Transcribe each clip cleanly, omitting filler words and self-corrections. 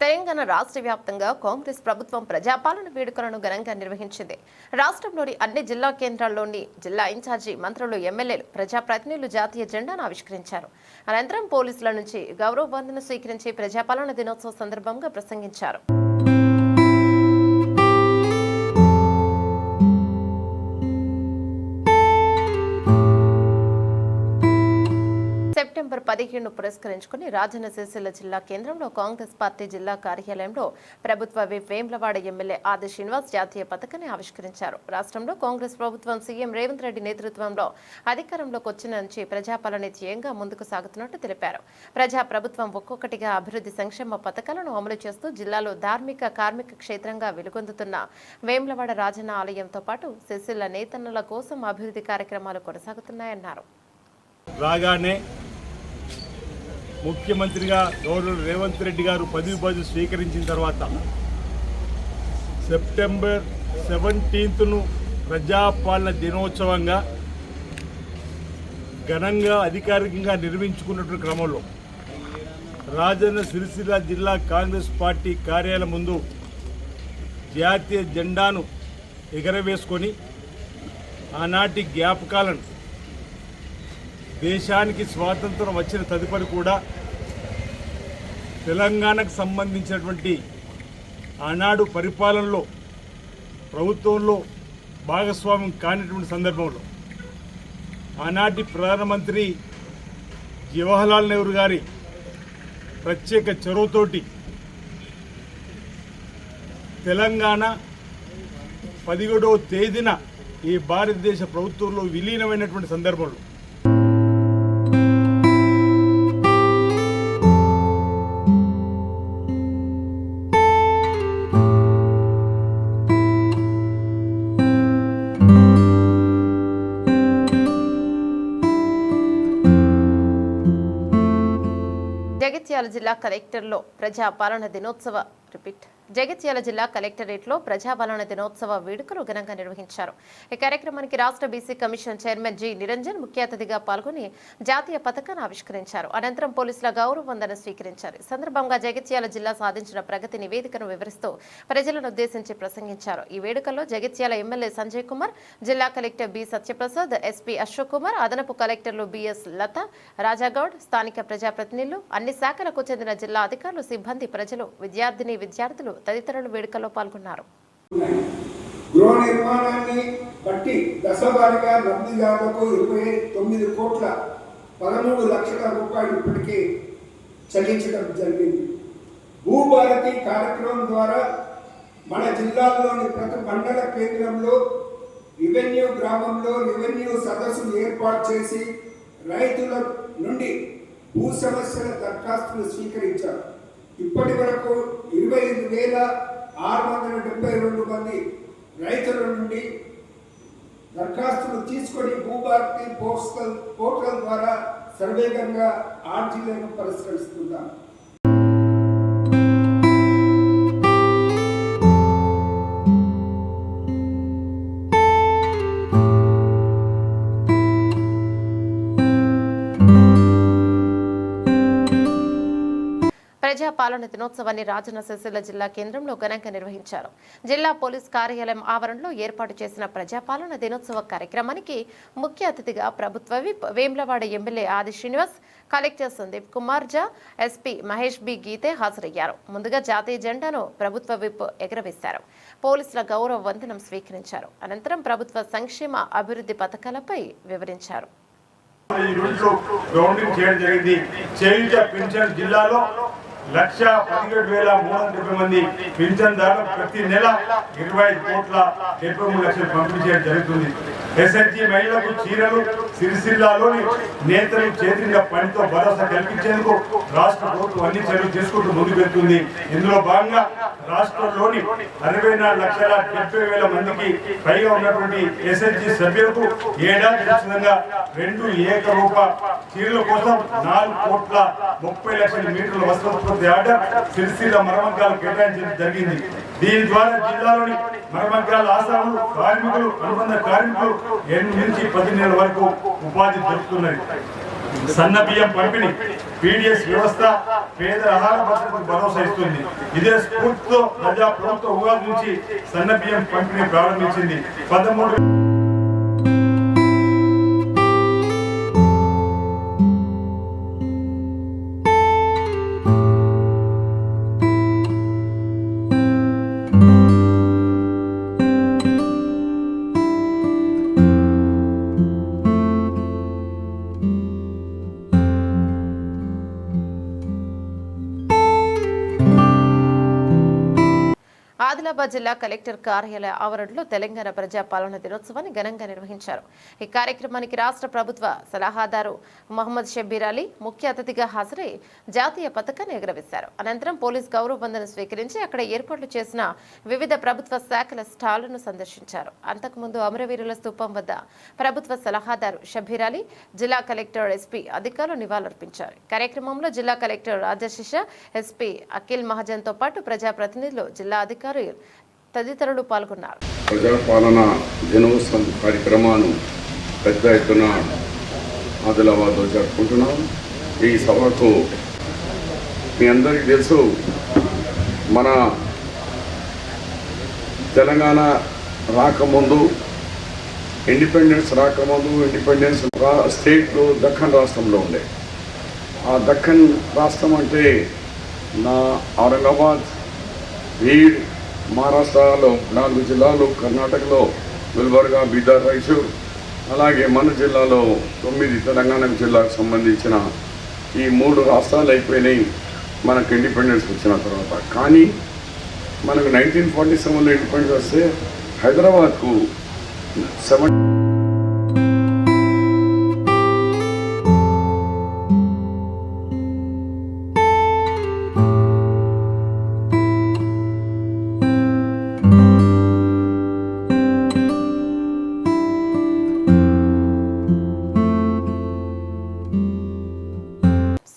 తెలంగాణ రాష్ట్ర వ్యాప్తంగా కాంగ్రెస్ ప్రభుత్వం ప్రజాపాలన వేడుకలను ఘనంగా నిర్వహించింది. రాష్ట్రంలోని అన్ని జిల్లా కేంద్రాల్లోని జిల్లా ఇన్ఛార్జి మంత్రులు, ఎమ్మెల్యేలు, ప్రజాప్రతినిధులు జాతీయ జెండాను ఆవిష్కరించారు. అనంతరం పోలీసుల నుంచి గౌరవ వందన స్వీకరించి ప్రజాపాలన దినోత్సవ సందర్భంగా ప్రసంగించారు. సెప్టెంబర్ 15ను పురస్కరించుకుని రాజన్న సిరిసిల్ల జిల్లా కేంద్రంలో కాంగ్రెస్ పార్టీ జిల్లా కార్యాలయంలో ప్రభుత్వ విప్ వేములవాడ ఎమ్మెల్యే ఆది శ్రీనివాస్ జాతీయ పతాకాన్ని ఆవిష్కరించారు. రాష్ట్రంలో కాంగ్రెస్ ప్రభుత్వం సీఎం రేవంత్ రెడ్డి నేతృత్వంలో అధికారంలోకి వచ్చిన నుంచి ప్రజాపాలన ధ్యేయంగా ముందుకు సాగుతున్నట్టు తెలిపారు. ప్రజా ప్రభుత్వం ఒక్కొక్కటిగా అభివృద్ధి సంక్షేమ పథకాలను అమలు చేస్తూ జిల్లాలో ధార్మిక కార్మిక క్షేత్రంగా వెలుగొందుతున్న వేములవాడ రాజన్న ఆలయంతో పాటు సిరిసిల్ల నేతన్నల కోసం అభివృద్ధి కార్యక్రమాలు కొనసాగుతున్నాయన్నారు. రాగానే ముఖ్యమంత్రిగా గవర్నర్ రేవంత్ రెడ్డి గారు పదవి బాధ్యత స్వీకరించిన తర్వాత సెప్టెంబర్ 17ను ప్రజాపాలన దినోత్సవంగా ఘనంగా అధికారికంగా నిర్వహించుకున్నటువంటి క్రమంలో రాజన్న సిరిసిల్ల జిల్లా కాంగ్రెస్ పార్టీ కార్యాలయం ముందు జాతీయ జెండాను ఎగరవేసుకొని ఆనాటి జ్ఞాపకాలను, దేశానికి స్వాతంత్రం వచ్చిన తదుపరి కూడా తెలంగాణకు సంబంధించినటువంటి ఆనాడు పరిపాలనలో ప్రభుత్వంలో భాగస్వామ్యం కానిటువంటి సందర్భంలో ఆనాటి ప్రధానమంత్రి జవహర్లాల్ నెహ్రూ గారి ప్రత్యేక చొరవతోటి తెలంగాణ 17వ తేదీన ఈ భారతదేశ ప్రభుత్వంలో విలీనమైనటువంటి సందర్భంలో జగిత్యాల జిల్లా కలెక్టర్లో ప్రజాపాలన దినోత్సవ జగిత్యాల జిల్లా కలెక్టరేట్లో ప్రజాపాలన దినోత్సవ వేడుకలు ఘనంగా నిర్వహించారు. ఈ కార్యక్రమానికి రాష్ట్ర BC commission chairman G Niranjan ముఖ్య అతిథిగా పాల్గొని జాతీయ పతాకాన్ని ఆవిష్కరించారు. అనంతరం పోలీసుల గౌరవ వందన స్వీకరించారు. ఈ సందర్భంగా జగిత్యాల జిల్లా సాధించిన ప్రగతి నివేదికను వివరిస్తూ ప్రజలను ఉద్దేశించి ప్రసంగించారు. ఈ వేడుకల్లో జగిత్యాల ఎమ్మెల్యే సంజయ్ కుమార్, జిల్లా collector B Satyaprasad, SP Ashok Kumar, అదనపు కలెక్టర్లు బిఎస్ లత, రాజాగౌడ్, స్థానిక ప్రజాప్రతినిధులు, అన్ని శాఖలకు చెందిన జిల్లా అధికారులు, సిబ్బంది, ప్రజలు, విద్యార్థులు తదితరులు వేడుకల్లో పాల్గొన్నారు. గృహ నిర్మాణాన్ని బట్టి దశవారీగా లబ్ధిదారులకు 29 కోట్ల 13 లక్షల రూపాయలు ఇప్పటికే చెల్లించడం జరిగింది. భూభారతి కార్యక్రమం ద్వారా మన జిల్లాలోని ప్రతి మండల కేంద్రంలో రెవెన్యూ గ్రామంలో రెవెన్యూ సదస్సులు ఏర్పాటు చేసి రైతుల నుండి భూ సమస్యల దరఖాస్తులు స్వీకరించారు. ఇప్పటి వరకు 25,672 మంది రైతుల నుండి దరఖాస్తులు తీసుకొని భూభారతి పోర్టల్ ద్వారా సర్వేగంగా ఆర్జీలను పరిష్కరిస్తున్నారు. ప్రజాపాలన దినోత్సవాన్ని రాజన్న సిరిసిల్ల జిల్లా కేంద్రంలో ఘనంగా నిర్వహించారు. జిల్లా పోలీస్ కార్యాలయం ఆవరణలో ఏర్పాటు చేసిన ప్రజాపాలన దినోత్సవ కార్యక్రమానికి ముఖ్య అతిథిగా ప్రభుత్వ విప్ వేములవాడ ఎమ్మెల్యే ఆది శ్రీనివాస్, కలెక్టర్ సందీప్ కుమార్ జా, ఎస్పీ మహేష్ బి గీతే హాజరయ్యారు. ముందుగా జాతీయ జెండాను ప్రభుత్వ విప్ ఎగరవేశారు. పోలీసుల గౌరవ వందనం స్వీకరించారు. అనంతరం ప్రభుత్వ సంక్షేమ అభివృద్ధి పథకాలపై వివరించారు. జిల్లాలో 1,17,370 మంది పింఛన్దారులు ప్రతి నెల 25,73,00,000 పంపిణీ చేయడం జరుగుతుంది. ఎస్ఎస్జి మహిళలకు చీరలు సిరిసిల్లాలోని నేతలు చేతిగా పనితో భరోసా కల్పించేందుకు రాష్ట్ర ప్రభుత్వం అన్ని చర్యలు చేసుకుంటూ ముందుకు వెళ్తుంది. ఇందులో భాగంగా రాష్ట్రంలోని 64,70,000 మందికి పైగా ఉన్నటువంటి ఎస్ఎస్జి సభ్యులకు ఏడాది ఉచితంగా 2 ఏకరూప చీరల కోసం 4,30,00,000 మీటర్ల వస్త్రోత్పత్తి ఆర్డర్ సిరిసిల్ల మరమగ్గాలు కేటాయించడం జరిగింది. దీని ద్వారా జిల్లాలోని మరమగ్గాల ఆసాములు, కార్మికులు, అనుబంధ కార్మికులు 8 నుంచి 10 నెలల వరకు ఉపాధి దొరుకుతున్నది. సన్న బియ్యం పంపిణీ, పీడిఎస్ వ్యవస్థ పేదల ఆహార భద్రతకు భరోసా ఇస్తుంది. ఇదే స్ఫూర్తితో ప్రజా ప్రభుత్వ ఉగాది నుంచి సన్న బియ్యం పంపిణీ ప్రారంభించింది. 13 ఆదిలాబాద్ జిల్లా కలెక్టర్ కార్యాలయ ఆవరణలో తెలంగాణ ప్రజాపాలన దినోత్సవాన్ని ఘనంగా నిర్వహించారు. ఈ కార్యక్రమానికి రాష్ట్ర ప్రభుత్వ సలహాదారు మహమ్మద్ షబ్బీర్ అలీ ముఖ్య అతిథిగా హాజరై జాతీయ పతాకాన్ని ఎగురవేశారు. అనంతరం పోలీస్ గౌరవ వందనం స్వీకరించి అక్కడ ఏర్పాట్లు చేసిన వివిధ ప్రభుత్వ శాఖల స్టాళ్లను సందర్శించారు. అంతకుముందు అమరవీరుల స్తూపం వద్ద ప్రభుత్వ సలహాదారు షబ్బీర్ అలీ, జిల్లా కలెక్టర్ ఎస్పీ అధికారులు నివాళులర్పించారు. కార్యక్రమంలో జిల్లా కలెక్టర్ రాజశేష, ఎస్పీ అఖిల్ మహాజన్తో పాటు ప్రజాప్రతినిధులు, జిల్లా అధికారులు తదితరులు పాల్గొన్నారు. ప్రజాపాలన దినోత్సవం కార్యక్రమాన్ని పెద్ద ఎత్తున ఆదిలాబాద్లో జరుపుకుంటున్నాం. ఈ సభకు మీ అందరికీ తెలుసు, మన తెలంగాణ రాకముందు, ఇండిపెండెన్స్ స్టేట్లో దక్కన్ రాష్ట్రంలో ఉండే. ఆ దక్కన్ రాష్ట్రం అంటే ఔరంగాబాద్, బీడ్, మహారాష్ట్రలో 4 జిల్లాలు, కర్ణాటకలో గుల్బర్గా, బీదర్, రాయచూర్, అలాగే మన జిల్లాలో 9 తెలంగాణ జిల్లాకు సంబంధించిన ఈ 3 రాష్ట్రాలు అయిపోయినాయి మనకు ఇండిపెండెన్స్ వచ్చిన తర్వాత. కానీ మనకు 1947లో ఇండిపెండెన్స్ వస్తే హైదరాబాద్కు 7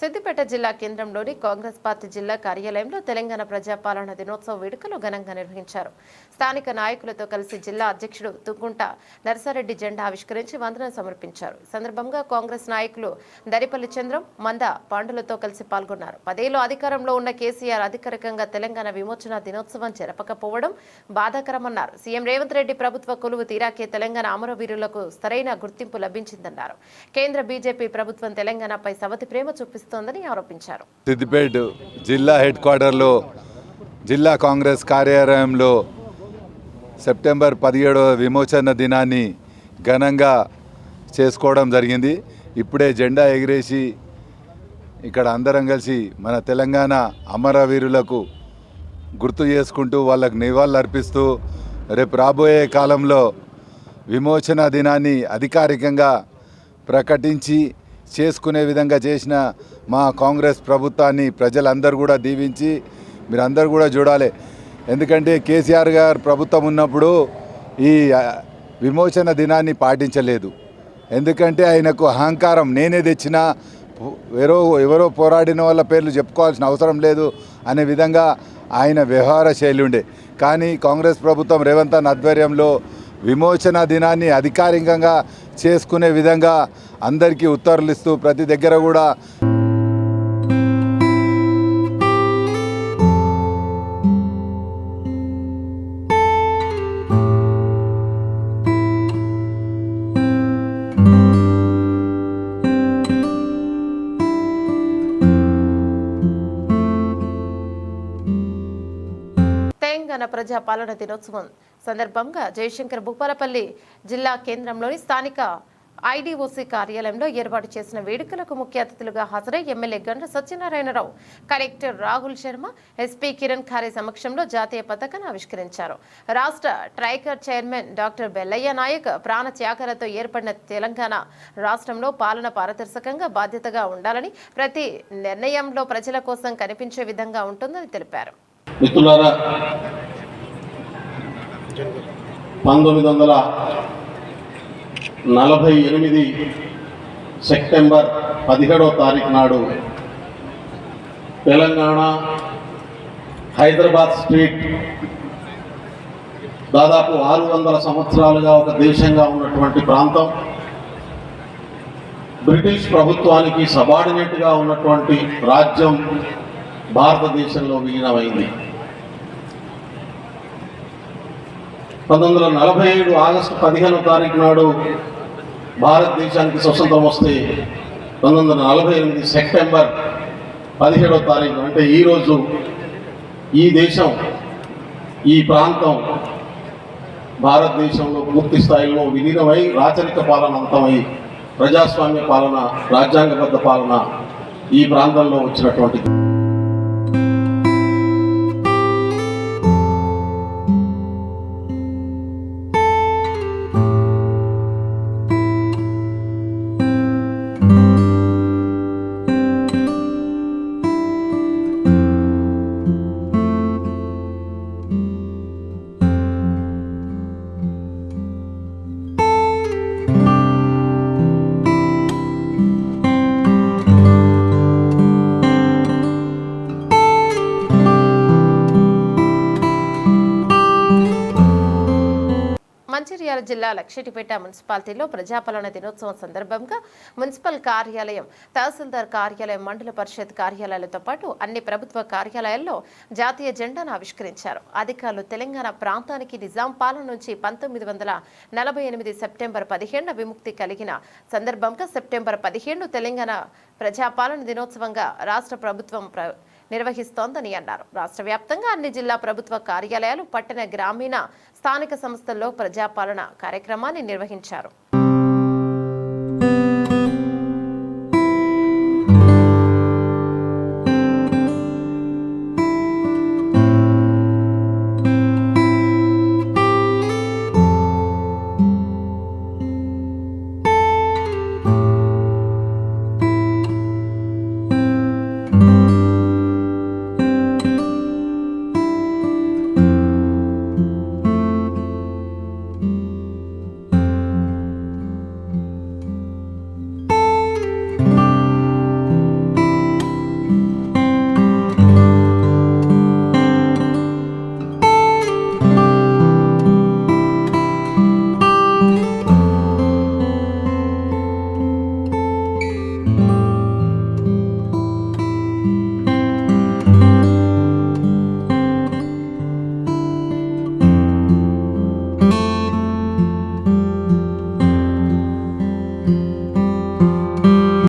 సిద్దిపేట జిల్లా కేంద్రంలోని కాంగ్రెస్ పార్టీ జిల్లా కార్యాలయంలో తెలంగాణ ప్రజాపాలన దినోత్సవ వేడుకలు ఘనంగా నిర్వహించారు. స్థానిక నాయకులతో కలిసి జిల్లా అధ్యక్షుడు తుగ్గుంట నరసారెడ్డి జెండా ఆవిష్కరించి వందనం సమర్పించారు. ఈ సందర్భంగా కాంగ్రెస్ నాయకులు దరిపల్లి చంద్రం, మంద పాండులతో కలిసి పాల్గొన్నారు. 10 ఏళ్లు అధికారంలో ఉన్న కేసీఆర్ అధికారికంగా తెలంగాణ విమోచన దినోత్సవం జరపకపోవడం బాధాకరమన్నారు. సీఎం రేవంత్ రెడ్డి ప్రభుత్వ కొలువు తీరాకే తెలంగాణ అమరవీరులకు సరైన గుర్తింపు లభించిందన్నారు. కేంద్ర బీజేపీ ప్రభుత్వం తెలంగాణపై సవతి ప్రేమ చూపిస్తోందని ఆరోపించారు. సిద్దిపేట జిల్లా హెడ్ క్వార్టర్లో జిల్లా కాంగ్రెస్ కార్యాలయంలో సెప్టెంబర్ 17వ విమోచన దినాన్ని ఘనంగా చేసుకోవడం జరిగింది. ఇప్పుడే జెండా ఎగిరేసి ఇక్కడ అందరం కలిసి మన తెలంగాణ అమరవీరులకు గుర్తు చేసుకుంటూ వాళ్ళకు నివాళులు అర్పిస్తూ రేపు రాబోయే కాలంలో విమోచన దినాన్ని అధికారికంగా ప్రకటించి చేసుకునే విధంగా చేసిన మా కాంగ్రెస్ ప్రభుత్వాన్ని ప్రజలందరూ కూడా దీవించి మీరందరూ కూడా చూడాలి. ఎందుకంటే కేసీఆర్ గారు ప్రభుత్వం ఉన్నప్పుడు ఈ విమోచన దినాన్ని పాటించలేదు. ఎందుకంటే ఆయనకు అహంకారం, నేనే తెచ్చిన, ఎవరో పోరాడిన వాళ్ళ పేర్లు చెప్పుకోవాల్సిన అవసరం లేదు అనే విధంగా ఆయన వ్యవహార శైలి ఉండే. కానీ కాంగ్రెస్ ప్రభుత్వం రేవంత్ అన్న ఆధ్వర్యంలో విమోచన దినాన్ని అధికారికంగా చేసుకునే విధంగా అందరికీ ఉత్తర్వులు ఇస్తూ ప్రతి దగ్గర కూడా తెలంగాణ ప్రజాపాలన దినోత్సవం సందర్భంగా జయశంకర్ భూపాలపల్లి జిల్లా కేంద్రంలోని స్థానిక ఐడీఓసీ కార్యాలయంలో ఏర్పాటు చేసిన వేడుకలకు ముఖ్య అతిథులుగా హాజరై MLA Gandra Satyanarayana Rao, collector Rahul Sharma, SP Kiran Khare సమక్షంలో జాతీయ పతాకాన్ని ఆవిష్కరించారు. రాష్ట్ర ట్రైకర్ చైర్మన్ డాక్టర్ బెల్లయ్య నాయక్ ప్రాణ త్యాగాలతో ఏర్పడిన తెలంగాణ రాష్ట్రంలో పాలన పారదర్శకంగా, బాధ్యతగా ఉండాలని, ప్రతి నిర్ణయంలో ప్రజల కోసం కనిపించే విధంగా ఉంటుందని తెలిపారు. మిత్రులారా, 1948 సెప్టెంబర్ 17వ తారీఖు నాడు తెలంగాణ హైదరాబాద్ స్టేట్ దాదాపు 600 సంవత్సరాలుగా ఒక దేశంగా ఉన్నటువంటి ప్రాంతం బ్రిటిష్ ప్రభుత్వానికి సబార్డినేట్గా ఉన్నటువంటి రాజ్యం భారతదేశంలో విలీనమైంది. 1947 ఆగస్టు 15వ తారీఖు నాడు భారతదేశానికి స్వతంత్రం వస్తే 1948 సెప్టెంబర్ 17వ తారీఖు అంటే ఈరోజు ఈ దేశం, ఈ ప్రాంతం భారతదేశంలో పూర్తి స్థాయిలో విలీనమై రాచరిక పాలన అంతమై ప్రజాస్వామ్య పాలన, రాజ్యాంగబద్ధ పాలన ఈ ప్రాంతంలో వచ్చినటువంటి మంచిర్యాల జిల్లా లక్షటిపేట మున్సిపాలిటీలో ప్రజాపాలన దినోత్సవం సందర్భంగా మున్సిపల్ కార్యాలయం, తహసీల్దార్ కార్యాలయం, మండల పరిషత్ కార్యాలయాలతో పాటు అన్ని ప్రభుత్వ కార్యాలయాల్లో జాతీయ జెండాను ఆవిష్కరించారు. అధికారులు తెలంగాణ ప్రాంతానికి నిజాం పాలన నుంచి 1948 సెప్టెంబర్ 15న విముక్తి కలిగిన సందర్భంగా సెప్టెంబర్ 15 తెలంగాణ ప్రజాపాలన దినోత్సవంగా రాష్ట్ర ప్రభుత్వం నిర్వహిస్తోందని అన్నారు. రాష్ట్ర వ్యాప్తంగా అన్ని జిల్లా ప్రభుత్వ కార్యాలయాలు, పట్టణ, గ్రామీణ, స్థానిక సంస్థల్లో ప్రజాపాలన కార్యక్రమాన్ని నిర్వహించారు.